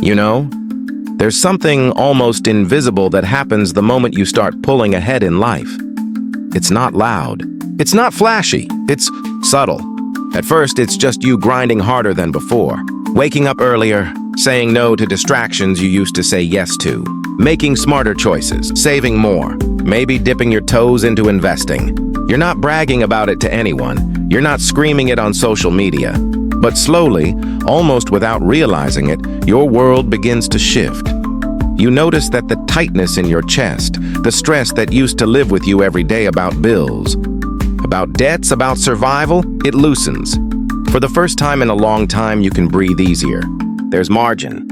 You know, there's something almost invisible that happens the moment you start pulling ahead in life. It's not loud. It's not flashy. It's subtle. At first, it's just you grinding harder than before, waking up earlier, saying no to distractions you used to say yes to, making smarter choices, saving more, maybe dipping your toes into investing. You're not bragging about it to anyone. You're not screaming it on social media. But slowly, almost without realizing it, your world begins to shift. You notice that the tightness in your chest, the stress that used to live with you every day about bills, about debts, about survival, it loosens. For the first time in a long time, you can breathe easier. There's margin.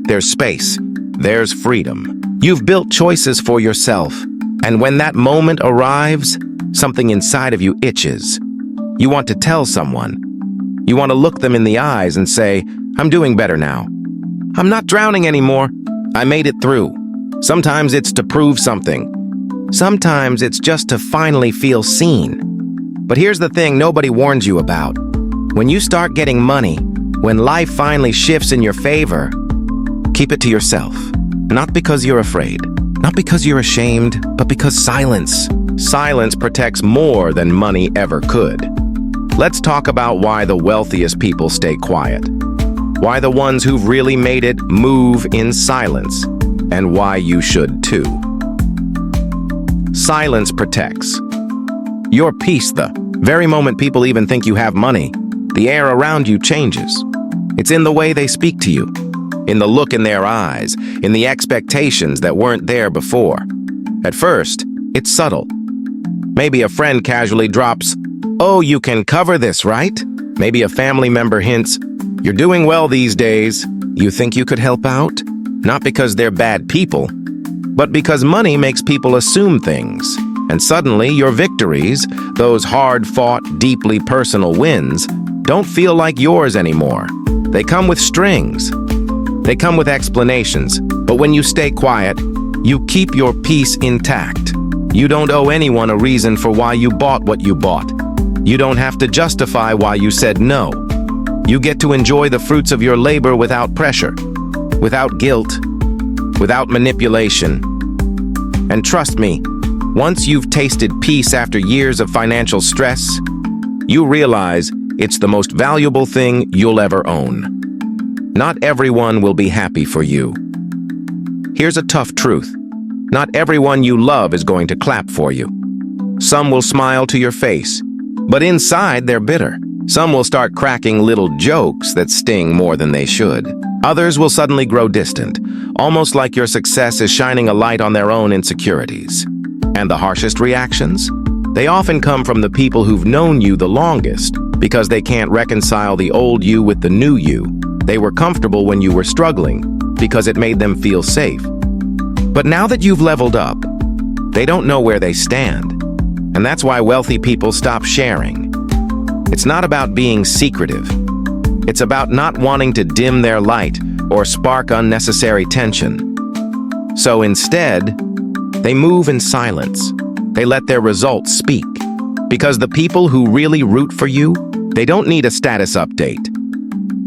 There's space. There's freedom. You've built choices for yourself. And when that moment arrives, something inside of you itches. You want to tell someone. You want to look them in the eyes and say, I'm doing better now. I'm not drowning anymore. I made it through. Sometimes it's to prove something. Sometimes it's just to finally feel seen. But here's the thing nobody warns you about. When you start getting money, when life finally shifts in your favor, keep it to yourself. Not because you're afraid, not because you're ashamed, but because silence protects more than money ever could. Let's talk about why the wealthiest people stay quiet. Why the ones who've really made it move in silence, and why you should too. Silence protects. Your peace, the very moment people even think you have money, the air around you changes. It's in the way they speak to you, in the look in their eyes, in the expectations that weren't there before. At first, it's subtle. Maybe a friend casually drops, "Oh, you can cover this, right?" Maybe a family member hints, "You're doing well these days. You think you could help out?" Not because they're bad people, but because money makes people assume things. And suddenly, your victories, those hard-fought, deeply personal wins, don't feel like yours anymore. They come with strings. They come with explanations. But when you stay quiet, you keep your peace intact. You don't owe anyone a reason for why you bought what you bought. You don't have to justify why you said no. You get to enjoy the fruits of your labor without pressure, without guilt, without manipulation. And trust me, once you've tasted peace after years of financial stress, you realize it's the most valuable thing you'll ever own. Not everyone will be happy for you. Here's a tough truth. Not everyone you love is going to clap for you. Some will smile to your face, but inside they're bitter. Some will start cracking little jokes that sting more than they should. Others will suddenly grow distant, almost like your success is shining a light on their own insecurities. And the harshest reactions? They often come from the people who've known you the longest, because they can't reconcile the old you with the new you. They were comfortable when you were struggling, because it made them feel safe. But now that you've leveled up, they don't know where they stand. And that's why wealthy people stop sharing. It's not about being secretive. It's about not wanting to dim their light or spark unnecessary tension. So instead, they move in silence. They let their results speak. Because the people who really root for you, they don't need a status update.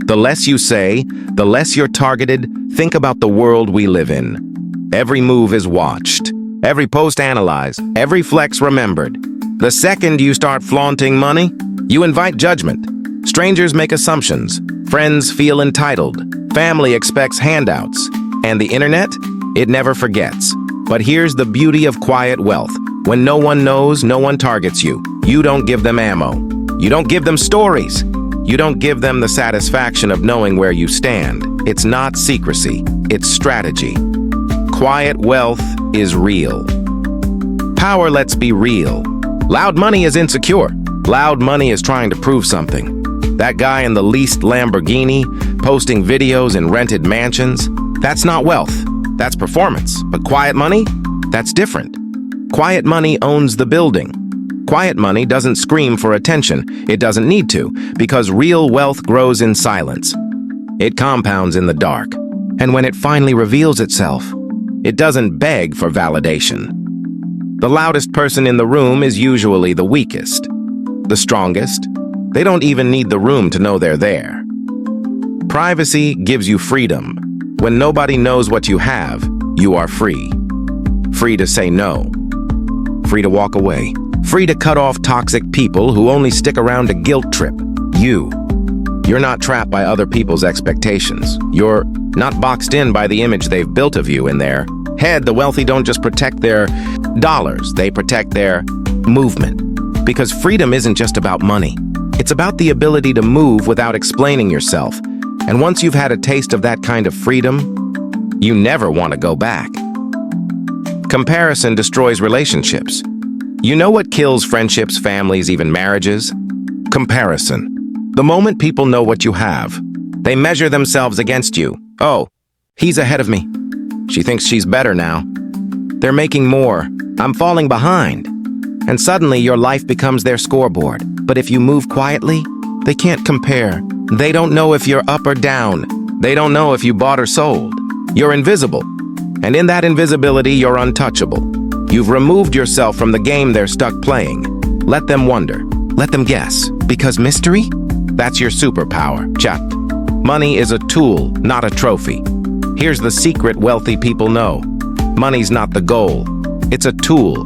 The less you say, the less you're targeted. Think about the world we live in. Every move is watched. Every post analyzed. Every flex remembered. The second you start flaunting money, you invite judgment. Strangers make assumptions. Friends feel entitled. Family expects handouts. And the internet? It never forgets. But here's the beauty of quiet wealth. When no one knows, no one targets you. You don't give them ammo. You don't give them stories. You don't give them the satisfaction of knowing where you stand. It's not secrecy. It's strategy. Quiet wealth is real. Power lets be real. Loud money is insecure. Loud money is trying to prove something. That guy in the leased Lamborghini, posting videos in rented mansions, that's not wealth. That's performance. But quiet money? That's different. Quiet money owns the building. Quiet money doesn't scream for attention. It doesn't need to, because real wealth grows in silence. It compounds in the dark. And when it finally reveals itself, it doesn't beg for validation. The loudest person in the room is usually the weakest. The strongest, they don't even need the room to know they're there. Privacy gives you freedom, When nobody knows what you have, you are free. Free to say no. Free to walk away. Free to cut off toxic people who only stick around to guilt trip you. You're not trapped by other people's expectations. You're not boxed in by the image they've built of you in their head. The wealthy don't just protect their dollars, they protect their movement. Because freedom isn't just about money. It's about the ability to move without explaining yourself. And once you've had a taste of that kind of freedom, you never want to go back. Comparison destroys relationships. You know what kills friendships, families, even marriages? Comparison. The moment people know what you have, they measure themselves against you. Oh, he's ahead of me. She thinks she's better now. They're making more. I'm falling behind. And suddenly your life becomes their scoreboard. But if you move quietly, they can't compare. They don't know if you're up or down. They don't know if you bought or sold. You're invisible. And in that invisibility, you're untouchable. You've removed yourself from the game they're stuck playing. Let them wonder. Let them guess. Because mystery? That's your superpower. Chat. Money is a tool, not a trophy. Here's the secret wealthy people know. Money's not the goal. It's a tool.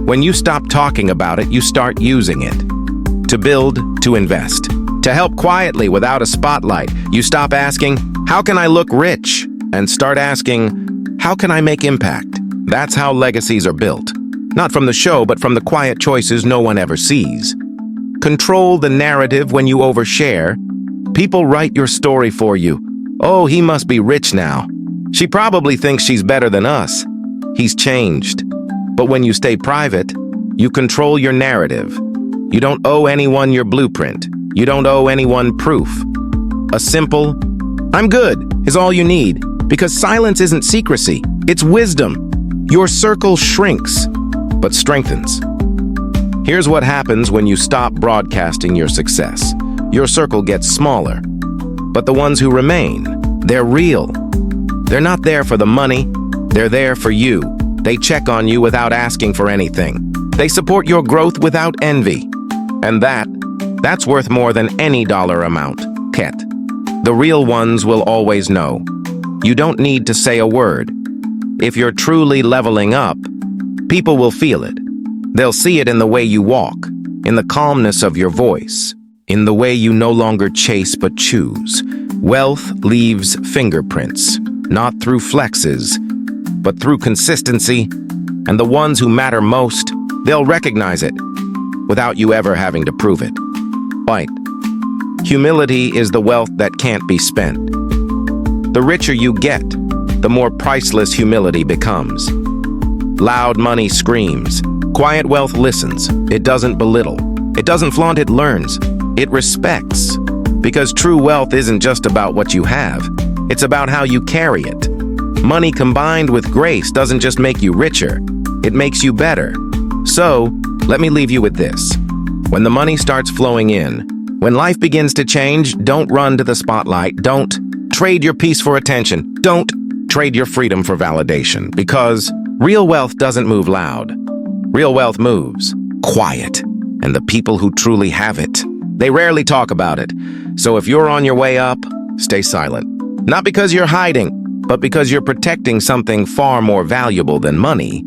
When you stop talking about it, you start using it. To build, to invest. To help quietly without a spotlight. You stop asking, how can I look rich? And start asking, how can I make impact? That's how legacies are built. Not from the show, but from the quiet choices no one ever sees. Control the narrative when you overshare. People write your story for you. Oh, he must be rich now. She probably thinks she's better than us. He's changed. But when you stay private, you control your narrative. You don't owe anyone your blueprint. You don't owe anyone proof. A simple, I'm good, is all you need. Because silence isn't secrecy, it's wisdom. Your circle shrinks, but strengthens. Here's what happens when you stop broadcasting your success. Your circle gets smaller. But the ones who remain, they're real. They're not there for the money, they're there for you. They check on you without asking for anything. They support your growth without envy. And that's worth more than any dollar amount. Ket. The real ones will always know. You don't need to say a word. If you're truly leveling up, people will feel it. They'll see it in the way you walk, in the calmness of your voice, in the way you no longer chase but choose. Wealth leaves fingerprints, not through flexes, but through consistency, and the ones who matter most, they'll recognize it without you ever having to prove it. Right. Humility is the wealth that can't be spent. The richer you get, the more priceless humility becomes. Loud money screams. Quiet wealth listens. It doesn't belittle. It doesn't flaunt, it learns. It respects. Because true wealth isn't just about what you have. It's about how you carry it. Money combined with grace doesn't just make you richer. It makes you better. So, let me leave you with this. When the money starts flowing in, when life begins to change, don't run to the spotlight. Don't trade your peace for attention. Don't trade your freedom for validation. Because real wealth doesn't move loud. Real wealth moves quiet. And the people who truly have it, they rarely talk about it. So if you're on your way up, stay silent. Not because you're hiding, but because you're protecting something far more valuable than money.